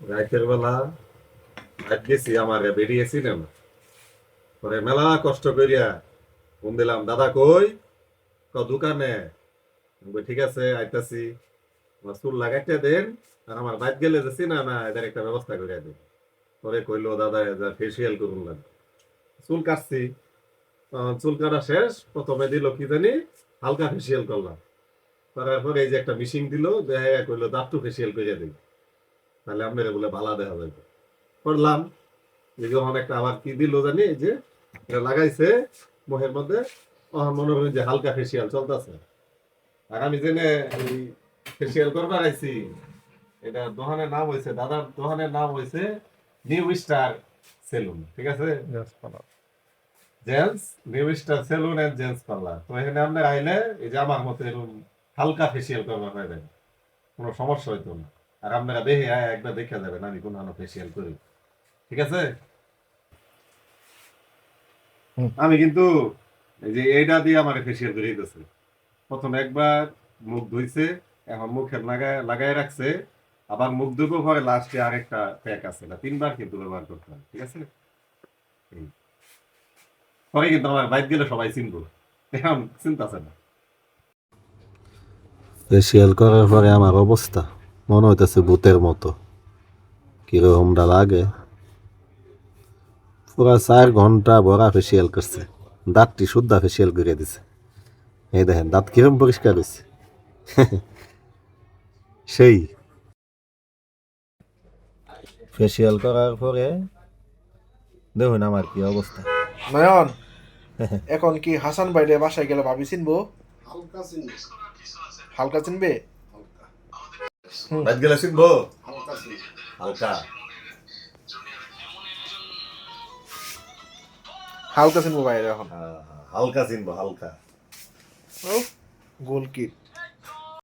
রাতের বেলা ভাত গেছি আমার বেরিয়েছি না পরে মেলা কষ্ট করিয়া ফোন দিলাম, দাদা কই? দোকানে। আমি কই, ঠিক আছে আইতাছি, আমার চুল লাগাইতে দেন, আর আমার বাইক গেলে যাচ্ছি না না এদের একটা ব্যবস্থা করে দিন। পরে কইলো, দাদা ফেসিয়াল করুন না। চুল কাটছি, চুল কাটা শেষ, প্রথমে দিল কি জানি হালকা ফেসিয়াল করলাম, তারপরে এই যে একটা মিশিং দিল, দেখা কইলো দাঁতটু ফেসিয়াল করে দিই, তাহলে আপনারা বলে ভালা দেখা যাবে। করলাম, এই যখন একটা আবার কি দিল জানি, এই যে এটা লাগাইছে মুখের মধ্যে, তখন মনে করেন যে হালকা ফেসিয়াল চলতেছে। আর আমি জেনে এই ফেসিয়াল করবার আইছি, এটা দোকানের নাম হয়েছে, দাদার দোকানের নাম হয়েছে নিউ স্টার সেলুন, ঠিক আছে? Gents new star saloon and gents parlour. তো এখানে আপনি আইলে এই যে আমার মতো এরকম হালকা ফেসিয়াল করবার পাইবেন, কোনো সমস্যা হইতো না। আর আপনারা দেখে একবার দেখে যাবেন আমি কোন ফেসিয়াল করি, ঠিক আছে? আমি কিন্তু এই যে এইটা দিয়ে আমার ফেসিয়াল করে দিতেছে। প্রথম একবার মুখ ধুইছে, এখন মুখে লাগায় লাগায় রাখছে, আবার মুখ ধুবো, পরে লাস্টে আরেকটা প্যাক আছে, না তিনবার কিন্তু ব্যবহার করতে হয়, ঠিক আছে? পরে কিন্তু আমার বাইক গেলে সবাই চিনবো, এখন চিন্তাছে না। ফেসিয়াল করার পরে আমার অবস্থা মনে হইতেছে ভূতের মতো। কিরকমটা লাগে, পুরা 4 ঘন্টা ভরা ফেসিয়াল করছে, দাঁতটি শুদ্ধা ফেসিয়াল করে দিছে। এই দেখেন দাঁত কিরম পরিষ্কার হয়েছে। সেই ফেসিয়াল করার পরে দেখুন আমার কি অবস্থা। নয়ন, এখন কি হাসান ভাইরে বাসায় গেলে ভাবি চিনবো? হালকা চিনবে? বাইক গেলে চিনবো হালকা। হালকা চিনবো ভাইরে এখন। হালকা চিনবো, হালকা। গোলকিট